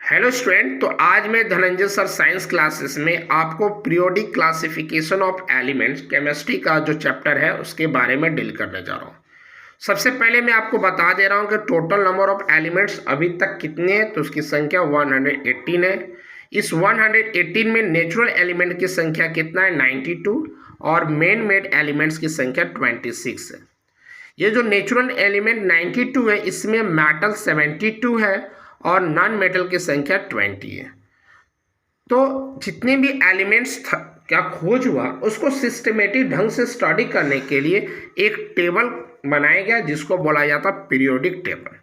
Hello student. तो आज मैं धनंजय सर साइंस क्लासेस में आपको periodic classification of elements chemistry का जो चैप्टर है उसके बारे में डील करने जा रहा हूँ। सबसे पहले मैं आपको बता दे रहा हूँ कि टोटल नंबर ऑफ एलिमेंट्स अभी तक कितने हैं। तो उसकी संख्या 118 है। इस 118 में नेचुरल एलिमेंट की संख्या कितना है 92 और मैन मेड एलिमेंट्स की संख्या 26 है। ये जो नेचुरल एलिमेंट 92 है इसमें मेटल 72 है और नॉन मेटल की संख्या 20 है। तो जितने भी एलिमेंट्स का खोज हुआ उसको सिस्टमेटिक ढंग से स्टडी करने के लिए एक टेबल बनाया गया जिसको बोला जाता पीरियोडिक टेबल।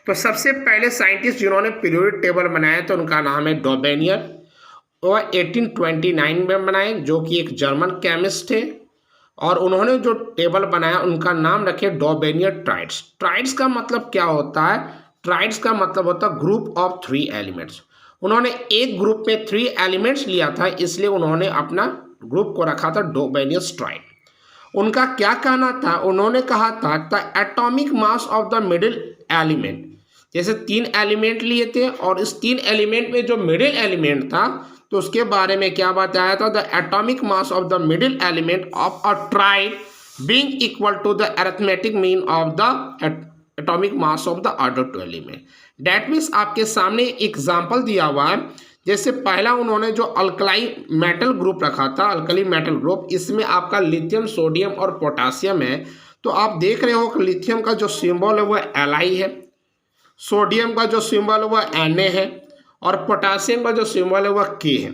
तो सबसे पहले साइंटिस्ट जिन्होंने पीरियोडिक टेबल बनाया तो उनका नाम है डॉबेनियर। वह 1829 में बनाए, जो कि एक जर्मन केमिस्ट थे। और उन्होंने जो टेबल बनाया उनका नाम रखे डॉबेनियर ट्राइड्स। ट्राइड्स का मतलब क्या होता है? ट्राइड्स का मतलब होता है ग्रुप ऑफ 3 एलिमेंट्स। उन्होंने एक ग्रुप में 3 एलिमेंट्स लिया था, इसलिए उन्होंने अपना ग्रुप को रखा था डॉबेनियर ट्राइड। उनका क्या कहना था? उन्होंने कहा था the atomic mass of the middle element. जैसे 3 एलिमेंट लिए थे और इस 3 एलिमेंट में जो मिडिल एलिमेंट था तो उसके बारे में क्या बताया था? The atomic mass of the middle element of a triad being equal to the arithmetic mean of the atomic mass of the other 2 element. That means आपके सामने एग्जाम्पल दिया हुआ है। जैसे पहला उन्होंने जो अल्कलाई मेटल ग्रुप रखा था, अल्कली मेटल ग्रुप, इसमें आपका लिथियम, सोडियम और पोटासियम है। तो आप देख रहे हो कि लिथियम का जो सिंबल है वह Li है, सोडियम का जो सिंबल है वह Na है और पोटासियम का जो सिंबल है वह K है।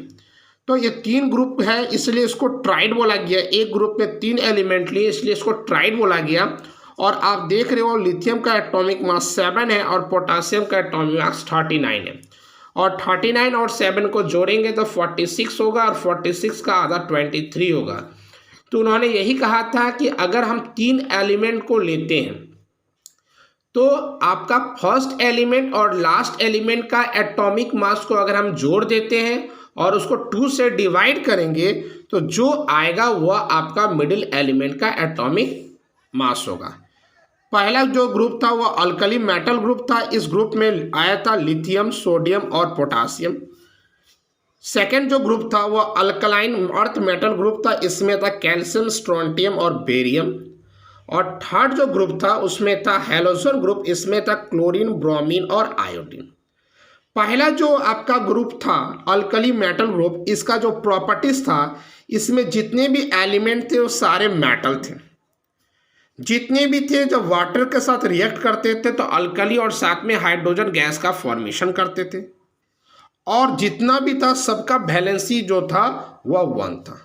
तो ये 3 ग्रुप है, इसलिए इसको ट्राइड बोला गया। एक ग्रुप में 3 एलिमेंट लिए इसलिए इसको ट्राइड बोला गया। और आप देख रहे हो लिथियम का एटॉमिक मास 7 है और पोटासियम का एटॉमिक मास 39 है। और 39 और 7 को जोड़ेंगे तो 46 होगा और 46 का आधा 23 होगा। तो उन्होंने यही कहा था कि अगर हम 3 एलिमेंट को लेते हैं तो आपका फर्स्ट एलिमेंट और लास्ट एलिमेंट का एटॉमिक मास को अगर हम जोड़ देते हैं और उसको 2 से डिवाइड करेंगे तो जो आएगा वह आपका मिडिल एलिमेंट का एटॉमिक मास होगा। पहला जो ग्रुप था वह अल्कली मेटल ग्रुप था। इस ग्रुप में आया था लिथियम, सोडियम और पोटासियम। सेकेंड जो ग्रुप था वह अल्कलाइन अर्थ मेटल ग्रुप था। इसमें था कैल्शियम, स्ट्रोंटियम और बेरियम। और थर्ड जो ग्रुप था उसमें था हैलोजन ग्रुप। इसमें था क्लोरीन, ब्रोमीन और आयोडीन। पहला जो आपका ग्रुप था अल्कली मेटल ग्रुप, इसका जो प्रॉपर्टीज था, इसमें जितने भी एलिमेंट थे वो सारे मेटल थे। जितने भी थे जब वाटर के साथ रिएक्ट करते थे तो अल्कली और साथ में हाइड्रोजन गैस का फॉर्मेशन करते थे। और जितना भी था सबका वैलेंसी जो था वह 1 था।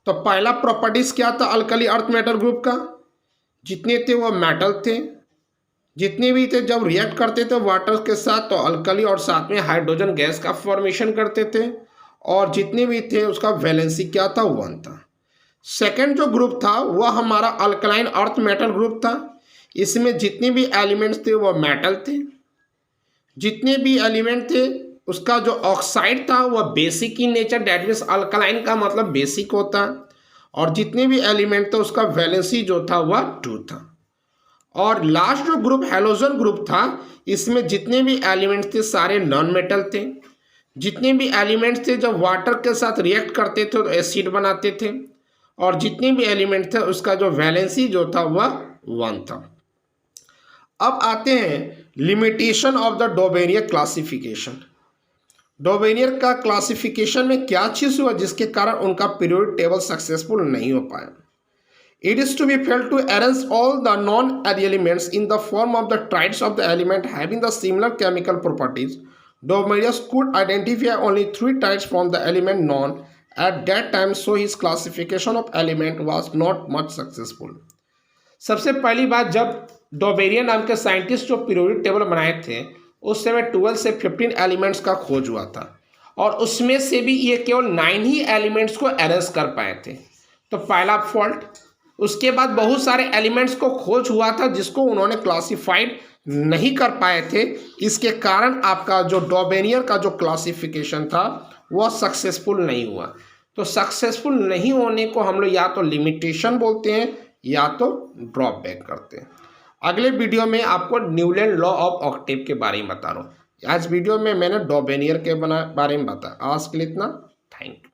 तो पहला प्रॉपर्टीज क्या था अल्कली अर्थ मेटल ग्रुप का? जितने थे वह मेटल थे। जितने भी थे जब रिएक्ट करते थे वाटर के साथ तो अल्कली और साथ में हाइड्रोजन गैस का फॉर्मेशन करते थे। और जितने भी थे उसका वैलेंसी क्या था? 1 था। सेकेंड जो ग्रुप था वह हमारा अल्कलाइन अर्थ मेटल ग्रुप था। इसमें जितने भी एलिमेंट्स थे वह मेटल थे। जितने भी एलिमेंट थे उसका जो ऑक्साइड था वह basic in nature, that means alkaline का मतलब बेसिक होता है। और जितने भी एलिमेंट थे उसका वैलेंसी जो था वह 2 था। और लास्ट जो ग्रुप हैलोजन ग्रुप था, इसमें जितने भी एलिमेंट्स थे सारे नॉन मेटल थे। जितने भी एलिमेंट्स थे जब वाटर के साथ रिएक्ट करते थे तो एसिड बनाते थे। और जितने भी एलिमेंट थे उसका जो वैलेंसी जो था वह 1 था। अब आते हैं लिमिटेशन ऑफ द डॉबेनियर क्लासिफिकेशन। डॉबेनियर का क्लासिफिकेशन में क्या चीज़ हुआ जिसके कारण उनका पीरियोडिक टेबल सक्सेसफुल नहीं हो पाया? It is to be felt to arrange all the non-elements in the form of the triads of the element having the similar chemical properties. Dovmerius could identify only 3 triads from the element known at that time, so his classification of element was not much successful. सबसे पहली बात, जब डॉबेरियन नाम के scientist जो periodic table बनाए थे उस समय 12 से 15 एलिमेंट्स का खोज हुआ था और उसमें से भी ये केवल 9 ही एलिमेंट्स को अरेंज कर पाए थे। तो पहला फॉल्ट। उसके बाद बहुत सारे एलिमेंट्स को खोज हुआ था जिसको उन्होंने क्लासिफाइड नहीं कर पाए थे। इसके कारण आपका जो डॉबेनियर का जो क्लासिफिकेशन था वह सक्सेसफुल नहीं हुआ। तो सक्सेसफुल नहीं होने को हम लोग या तो लिमिटेशन बोलते हैं या तो ड्रॉप बैक करते हैं। अगले वीडियो में आपको न्यूलैंड लॉ ऑफ ऑक्टेव के बारे में बता रहा हूँ। आज वीडियो में मैंने डॉबेनियर के बारे में बताया। आज के लिए इतना। Thank you.